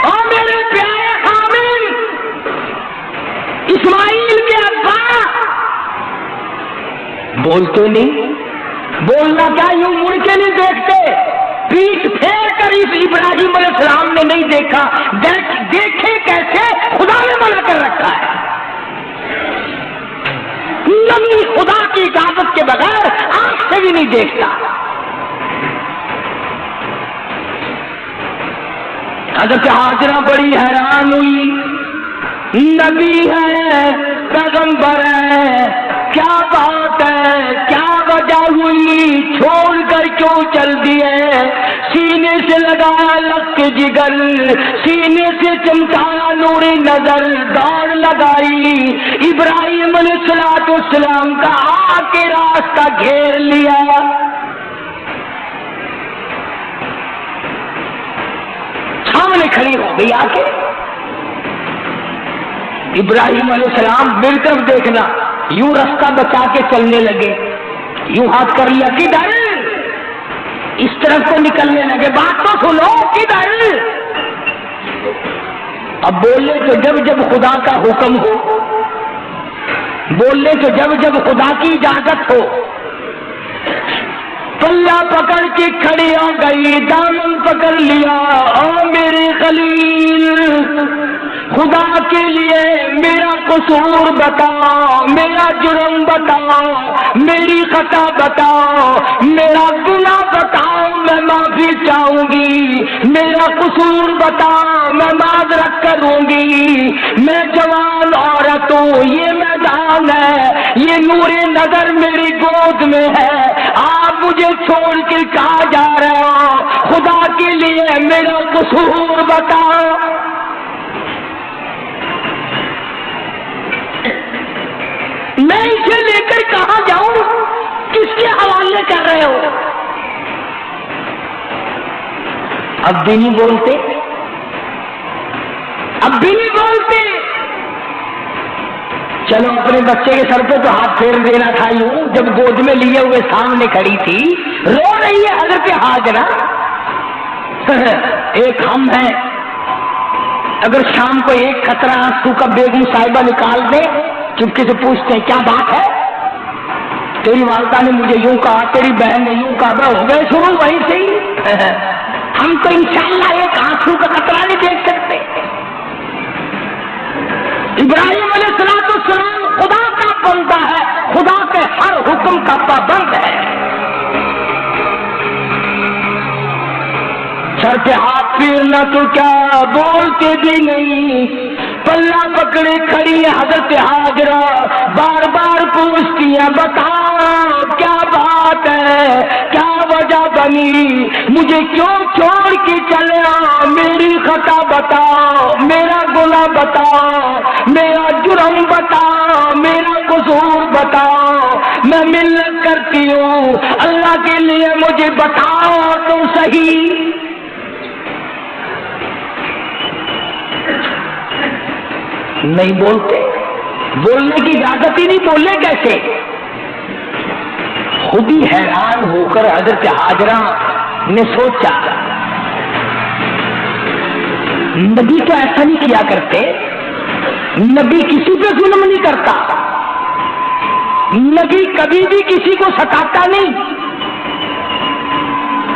او میرے پیارے خامن، اسماعیل کے ابا، بولتے نہیں، بولنا کیا، یوں مڑ کے نہیں دیکھتے، پیٹ پھیر کر اس ابراہیم علیہ السلام نے نہیں دیکھا، دیکھے کیسے، خدا نے منع کر رکھا ہے، نبی خدا کی اجازت کے بغیر آنکھ سے بھی نہیں دیکھتا۔ حضرت ہاجرہ بڑی حیران ہوئی، نبی ہے، پیغمبر ہے، کیا بات ہے، کیا وجہ ہوئی، چھوڑ کر کیوں چل دیے، سینے سے لگایا لگ کے جگر، سینے سے چمکایا نوری نظر، دوڑ لگائی، ابراہیم علیہ السلام کا آ کے راستہ گھیر لیا، سامنے کھڑی ہو گئی آ کے، ابراہیم علیہ السلام میری طرف دیکھنا، یوں راستہ بچا کے چلنے لگے، یوں ہاتھ کر لیا، کدھر، اس طرف کو نکلنے لگے، بات تو سنو، کدھر، اب بولے تو جب جب خدا کا حکم ہو، بولے تو جب جب خدا کی اجازت ہو، پلہ پکڑ کے کھڑی ہو گئی، دامن پکڑ لیا، او میرے خلیل، خدا کے لیے میرا قصور بتاؤ، میرا جرم بتاؤ، میری خطا بتاؤ، میرا گناہ بتاؤ، میں معافی چاہوں گی، میرا قصور بتاؤ، میں معذرت کروں گی۔ میں جوان عورت ہوں، یہ میدان ہے، یہ نور نظر میری گود میں ہے، آپ مجھے چھوڑ کے کہاں جا رہے ہو؟ خدا کے لیے میرا قصور بتاؤ۔ میں اسے لے کر کہاں جاؤں؟ کس کے حوالے کر رہے ہو؟ اب بھی نہیں بولتے، اب بھی نہیں بولتے۔ چلو اپنے بچے کے سر پہ تو ہاتھ پھیر دینا تھا، یوں جب گود میں لیے ہوئے سامنے کھڑی تھی، رو رہی ہے حضرت ہاجرہ۔ ایک ہم ہیں، اگر شام کو ایک قطرہ آنسو کا بیگم صاحبہ نکال دے، چپکے سے پوچھتے ہیں کیا بات ہے؟ تیری والدہ نے مجھے یوں کہا، تیری بہن نے یوں کہا، ہو گئے شروع وہیں سے ہی۔ ہم تو انشاءاللہ ایک آنسو کا قطرہ نہیں دیکھ سکتے۔ ابراہیم علیہ السلام خدا کا بندہ ہے، خدا کے ہر حکم کا پابند ہے۔ سر پہ ہاتھ پھیرنا تو کیا، بولتے بھی نہیں، پلہ پکڑے کھڑی ہے حضرت ہاجرہ، بار بار پوچھتی ہیں بتاؤ کیا بات ہے، کیا وجہ بنی، مجھے کیوں چھوڑ کے چلے آ، میری خطا بتاؤ، میرا گناہ بتاؤ، میرا جرم بتاؤ، میرا قصور بتاؤ، میں منت کرتی ہوں اللہ کے لیے مجھے بتاؤ تو صحیح۔ نہیں بولتے، بولنے کی اجازت ہی نہیں، بولنے کیسے؟ خود ہی حیران ہو کر حضرت ہاجرہ نے سوچا نبی تو ایسا نہیں کیا کرتے، نبی کسی پہ ظلم نہیں کرتا، نبی کبھی بھی کسی کو ستاتا نہیں،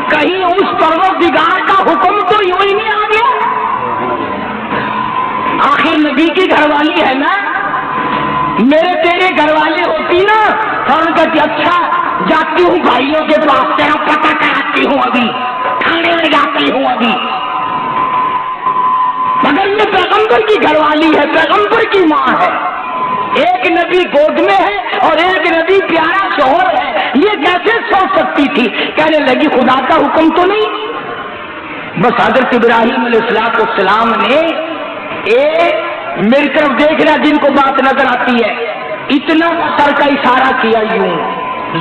کہیں اس پروردگار کا حکم تو یوں ہی نہیں آ گیا؟ آخر نبی کی گھر والی ہے نا، میرے تیرے گھر والے ہوتی نا، فوراً کہتی اچھا جاتی ہوں بھائیوں کے پاس، تیرا پتہ کراتی ہوں، ابھی تھانے میں جاتی ہوں ابھی۔ مگر یہ پیغمبر کی گھر والی ہے، پیغمبر کی ماں ہے، ایک نبی گود میں ہے اور ایک نبی پیارا شوہر ہے، یہ کیسے سوچ سکتی تھی؟ کہنے لگی خدا کا حکم تو نہیں۔ بس حضرت ابراہیم علیہ السلام نے میری طرف دیکھنا جن کو بات نظر آتی ہے، اتنا سر کا اشارہ کیا یوں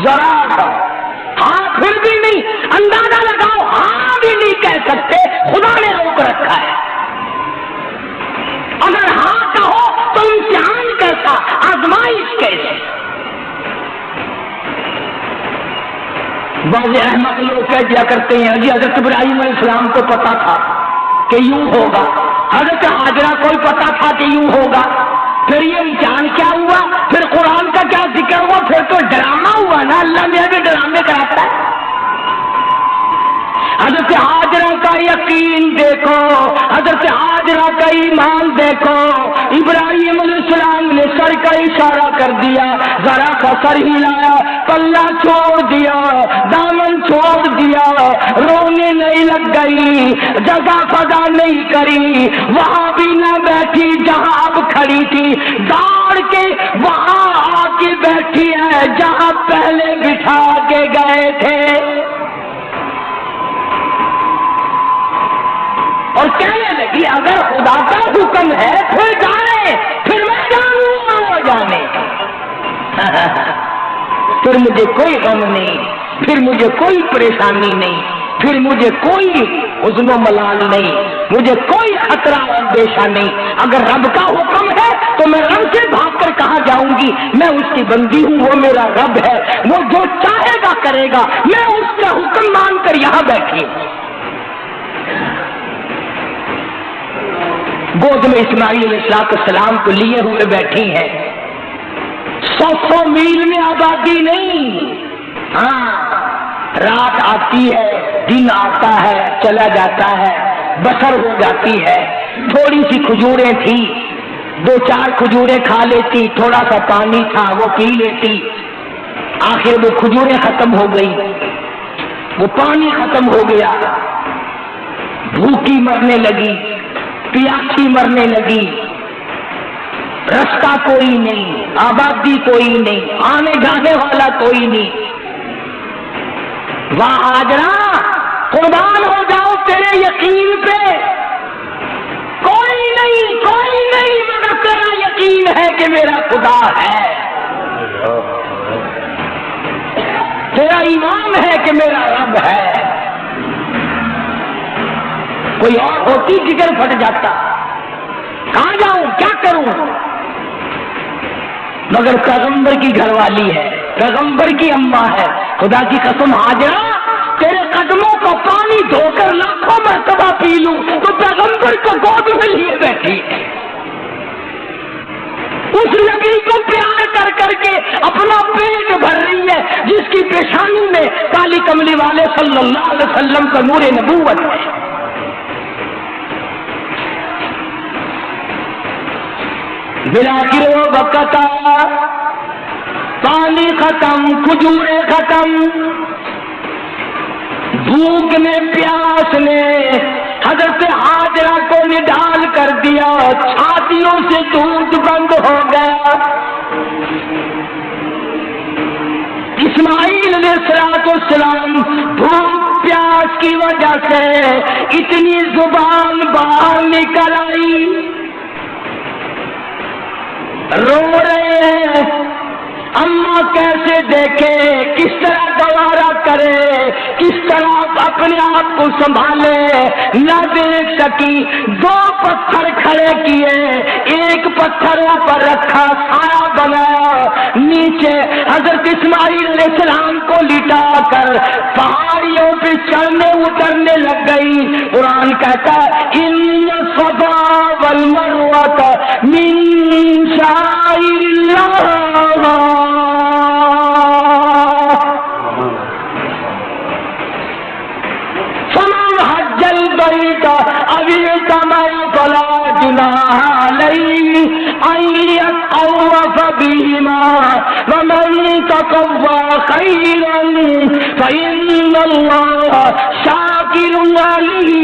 ذرا سا، ہاں پھر بھی نہیں، اندازہ لگاؤ ہاں بھی نہیں کہہ سکتے، خدا نے روک رکھا ہے۔ اگر ہاں کہو تو امتحان کیسا، آزمائش کیسے؟ بعض احمد لوگ کہہ دیا کرتے ہیں جی حضرت ابراہیم علیہ السلام کو پتا تھا کہ یوں ہوگا، حضرت ہاجرہ کو پتا تھا کہ یوں ہوگا، پھر یہ امتحان کیا ہوا، پھر قرآن کا کیا ذکر ہوا، پھر تو ڈرامہ ہوا نا، اللہ نے بھی ڈرامے کراتا ہے۔ حضرت ہاجرہ کا یقین دیکھو، حضرت ہاجرہ کا ایمان دیکھو، ابراہیم علیہ السلام نے سر کا اشارہ کر دیا، ذرا سا سر ہلایا، پلہ چھوڑ دیا، دامن چھوڑ دیا، رونے نہیں لگ گئی، جگہ فضا نہیں کری، وہاں بھی نہ بیٹھی جہاں اب کھڑی تھی، دوڑ کے وہاں آ کے بیٹھی ہے جہاں پہلے بٹھا کے گئے تھے، اور کہنے لگی اگر خدا کا حکم ہے پھر جانے، پھر میں جانوں گا وہ جانے، پھر مجھے کوئی غم نہیں، پھر مجھے کوئی پریشانی نہیں، پھر مجھے کوئی حزن و ملال نہیں، مجھے کوئی خطرہ اور اندیشہ نہیں۔ اگر رب کا حکم ہے تو میں رب سے بھاگ کر کہاں جاؤں گی، میں اس کی بندی ہوں، وہ میرا رب ہے، وہ جو چاہے گا کرے گا، میں اس کا حکم مان کر یہاں بیٹھی ہوں۔ گود میں اسماعیل علیہ السلام کو لیے ہوئے بیٹھی ہیں، 100 میل میں آبادی نہیں، ہاں رات آتی ہے، دن آتا ہے، چلا جاتا ہے، بسر ہو جاتی ہے. تھوڑی سی کھجوریں تھی، 2-4 کھجوریں کھا لیتی، تھوڑا سا پانی تھا وہ پی لیتی. آخر وہ کھجوریں ختم ہو گئی، وہ پانی ختم ہو گیا، بھوکی مرنے لگی، پیاسی مرنے لگی. رستہ کوئی نہیں، آبادی کوئی نہیں، آنے جانے والا کوئی نہیں. واہ ہاجرہ، قربان ہو جاؤ تیرے یقین پہ. کوئی نہیں مگر تیرا یقین ہے کہ میرا خدا ہے، تیرا ایمان ہے کہ میرا رب ہے. کوئی اور ہوتی جگر پھٹ جاتا، کہاں جاؤں کیا کروں. مگر پیغمبر کی گھر والی ہے، پیغمبر کی اماں ہے. خدا کی قسم ہاجرہ، تیرے قدموں کو پانی دھو کر لاکھوں مرتبہ پی لوں تو پیغمبر کو گود میں لیے بیٹھی ہے. اس نبی کو پیار کر کر کے اپنا پیٹ بھر رہی ہے جس کی پیشانی میں کالی کملی والے صلی اللہ علیہ وسلم کا نور نبوت ہے. بلا گرو بکتا، پانی ختم، کھجورے ختم. بھوک نے پیاس نے حضرت ہاجرہ کو نڈال کر دیا، چھاتیوں سے دودھ بند ہو گیا. اسماعیل علیہ السلام بھوک پیاس کی وجہ سے اتنی زبان باہر نکل آئی، رو رہے ہیں. اماں کیسے دیکھے، کس طرح گوارا کرے، کس طرح اپنے آپ کو سنبھالے. نہ دیکھ سکی، 2 پتھر کھڑے کیے، ایک پتھر پر رکھا، سایہ بنایا، نیچے حضرت اسماعیل علیہ السلام کو لٹا کر پہاڑیوں پہ چڑھنے اترنے لگ گئی. قرآن کہتا ہے ان الصفا والمروہ من شعائر اللہ. فمن حج البیت او اعتمر فلا جناح علیہ ان یطوف بہما ومن تطوع خیرا فإن اللہ شاکر علیم.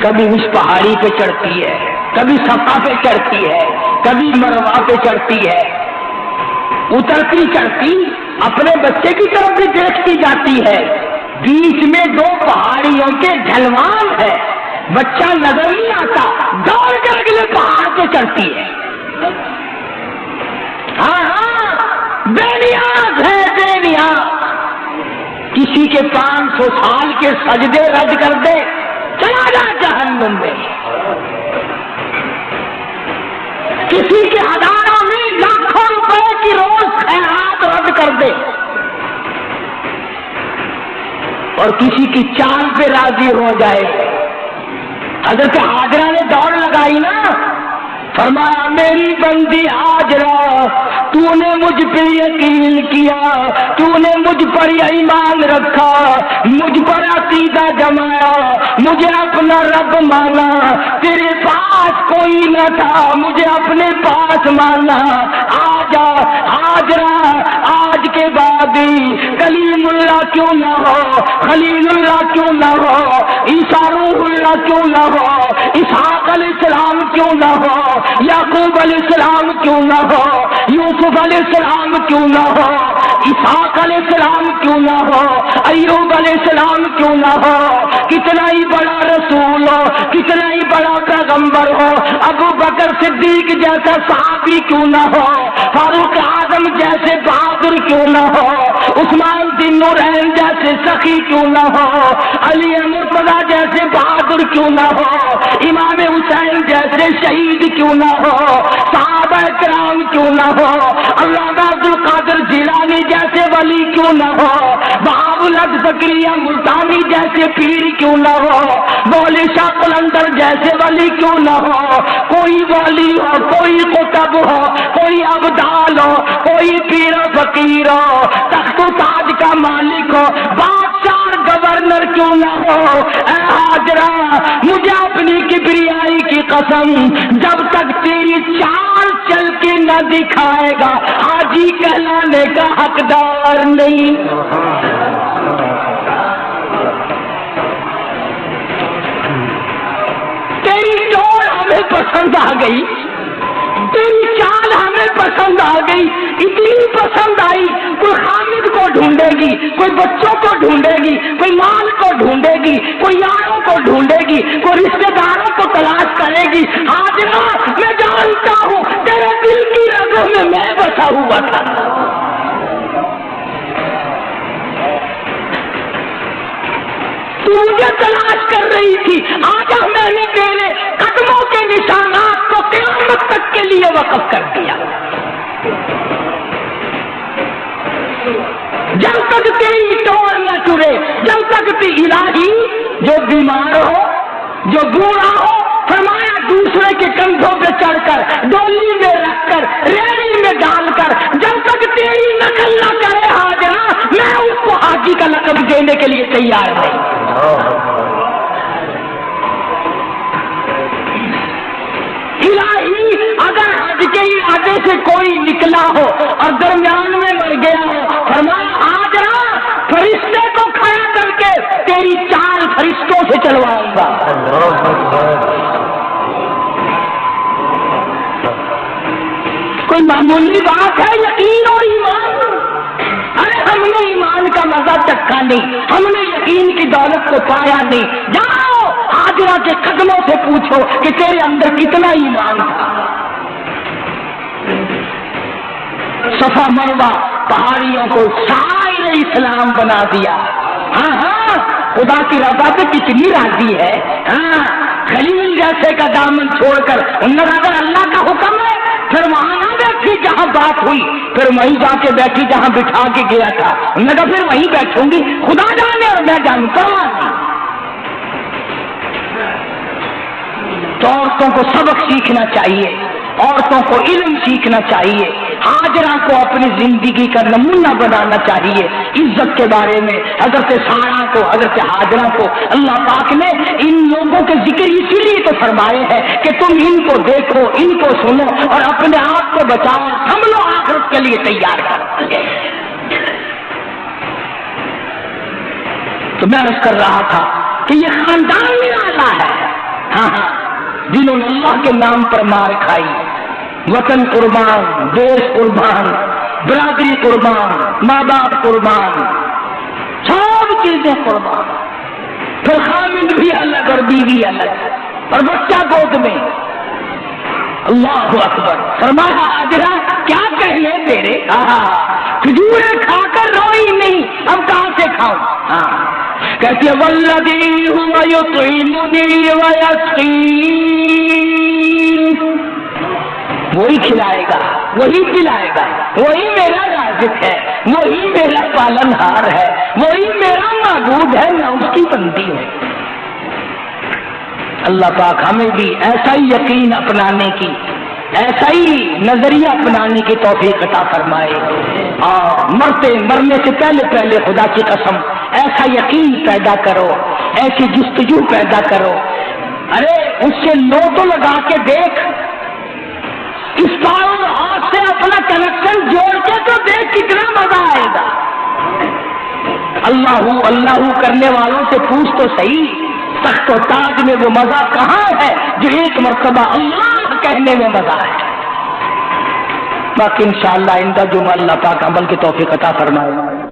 کبھی اس پہاڑی پہ چڑھتی ہے، کبھی صفا پہ چڑھتی ہے، کبھی مروہ پہ چڑھتی ہے. اترتی چڑھتی اپنے بچے کی طرف بھی دیکھتی جاتی ہے. بیچ میں 2 پہاڑیوں کے ڈھلوان ہے، بچہ نظر نہیں آتا، دوڑ کر اگلے پہاڑ پہ چڑھتی ہے. ہاں بے نیاز ہے، بے نیاز. کسی کے 500 سال کے سجدے رد کر دے، چلا جا جہنم میں. کسی کے ہزاروں میں لاکھوں روپے کی روز خیرات رد کر دے، اور کسی کی چاند پہ راضی ہو جائے. حضرت ہاجرہ نے دوڑ لگائی نا، فرمایا میری بندی ہاجرہ، تو نے مجھ پہ یقین کیا، تو نے مجھ پر ایمان رکھا، مجھ پر عقیدہ جمایا، مجھے اپنا رب مانا. تیرے پاس کوئی نہ تھا، مجھے اپنے پاس مانا. آجا ہاجرہ، آج کے بعد کلیم اللہ کیوں نہ ہو، خلیل اللہ کیوں نہ ہو، عیسیٰ روح اللہ کیوں نہ ہو، اسحاق علیہ السلام کیوں نہ ہو، یعقوب علیہ السلام کیوں نہ ہو، یوسف علیہ السلام کیوں نہ ہو، اسحاق علیہ السلام کیوں نہ ہو، ایوب علیہ السلام کیوں نہ ہو. کتنا ہی بڑا رسول ہو، کتنا ہی بڑا پیغمبر ہو، ابو بکر صدیق جیسا صحابی کیوں نہ ہو، فاروق اعظم جیسے بہادر کیوں نہ ہو، عثمان بن نورین جیسے سخی کیوں نہ ہو، علی مرتضی جیسے بہادر کیوں نہ ہو، امام حسین جیسے شہید کیوں نہ ہو، صحابہ کرام کیوں نہ ہو، علامہ عبد القادر جیلانی جیسے ولی کیوں نہ ہو، بہاول الحق زکریا ملتانی جیسے پیر کیوں نہ ہو، مولوی شاہ قلندر جیسے ولی کیوں نہ ہو، کوئی ولی ہو، کوئی قطب ہو، کوئی ابدال ہو، کوئی پیر و فقیر ہو، تخت و تاج کا مالک ہو، بادشاہ گورنر کیوں نہ ہو، اے ہاجرہ مجھے اپنی کبریائی کی قسم، جب تک تیری چال چل کے نہ دکھائے گا حاجی کہلانے کا حقدار نہیں۔ تیری ڈور ہمیں پسند آ گئی، تیری چال ہمیں پسند آ گئی، اتنی پسند آئی کوئی حامد کو ڈھونڈے گی، کوئی بچوں کو ڈھونڈے گی، کوئی مال کو ڈھونڈے گی، کوئی یاروں کو ڈھونڈے گی، کوئی رشتہ داروں کو تلاش کرے گی۔ حاجرہ میں جانتا ہوں تیرے دل کی رگوں میں بسا ہوا تھا۔ تو مجھے تلاش کر رہی تھی، آج میں نے تیرے قدموں کے نشانات کو قیامت تک کے لیے وقف کر دیا۔ جب تک تیری ڈور نہ ٹرے، جب تک الہی جو بیمار ہو، جو بوڑھا ہو، فرمایا دوسرے کے کندھوں پہ چڑھ کر، ڈولی میں رکھ کر، ریڑھی میں ڈال کر، جب تک تیری نقل نہ کرے حاجرہ، میں اس کو حاجی کا لقب دینے کے لیے تیار نہیں۔ الہی اگر حج کے ارادے سے کوئی نکلا ہو اور درمیان میں مر گیا ہو، فرمایا حاجرہ فرشتے کو کھڑا کر کے تیری چال فرشتوں سے چلواؤں گا۔ کوئی معمولی بات ہے یقین اور ایمان؟ ارے ہم نے ایمان کا مزہ چکھا نہیں، ہم نے یقین کی دولت کو پایا نہیں۔ جاؤ حاجرہ کے قدموں سے پوچھو کہ تیرے اندر کتنا ایمان تھا۔ صفا مروہ پہاڑیوں کو سائر اسلام بنا دیا۔ ہاں ہاں خدا کی رضا پہ کتنی راضی ہے۔ ہاں خلیل جیسے کا دامن چھوڑ کر انہوں نے اگر اللہ کا حکم ہے پھر وہاں نہ بیٹھی جہاں بات ہوئی، پھر وہیں جا کے بیٹھی جہاں بٹھا کے گیا تھا۔ انہوں نے کہا پھر وہیں بیٹھوں گی، خدا جانے اور میں جانوں، پرواہ نہیں۔ تو عورتوں کو سبق سیکھنا چاہیے، عورتوں کو علم سیکھنا چاہیے، حاجرہ کو اپنی زندگی کا نمونہ بنانا چاہیے۔ عزت کے بارے میں حضرت سارہ کو، حضرت حاجرہ کو اللہ پاک نے ان لوگوں کے ذکر اسی لیے تو فرمائے ہیں کہ تم ان کو دیکھو، ان کو سنو اور اپنے آپ کو بچاؤ، سنبھلو، آخرت کے لیے تیار کرو۔ تو میں عرض کر رہا تھا کہ یہ خاندان والا ہے، ہاں ہاں، جنہوں نے اللہ کے نام پر مار کھائی، وطن قربان، دیش قربان، برادری قربان، ماں باپ قربان، سب چیزیں قربان، پھر خامد بھی الگ اور بیوی الگ اور بچہ گود میں۔ اللہ اکبر۔ فرمایا حاجرہ کیا کہنے تیرے، کھجوریں کھا کر روئی نہیں، اب کہاں سے کھاؤں؟ کہتی ہے والذی هو یطعمنی ویسقین، وہی کھلائے گا، وہی پلائے گا، وہی میرا رازق ہے، وہی میرا پالن ہار ہے، وہی میرا معبود ہے، میں اس کی بندی ہوں۔ اللہ پاک ہمیں بھی ایسا ہی یقین اپنانے کی، ایسا ہی نظریہ اپنانے کی توفیق عطا فرمائے۔ مرنے سے پہلے خدا کی قسم ایسا یقین پیدا کرو، ایسی جستجو پیدا کرو۔ ارے اس سے لو تو لگا کے دیکھ، اس پاور ہاتھ سے اپنا کنیکشن جوڑ کے تو دیکھ کتنا مزہ آئے گا۔ اللہ اللہ کرنے والوں سے پوچھ تو صحیح، تخت و تاج میں وہ مزہ کہاں ہے جو ایک مرتبہ اللہ کہنے میں مزہ ہے۔ باقی انشاءاللہ ان کا جمعہ اللہ پاک عمل کی توفیق عطا فرمائے۔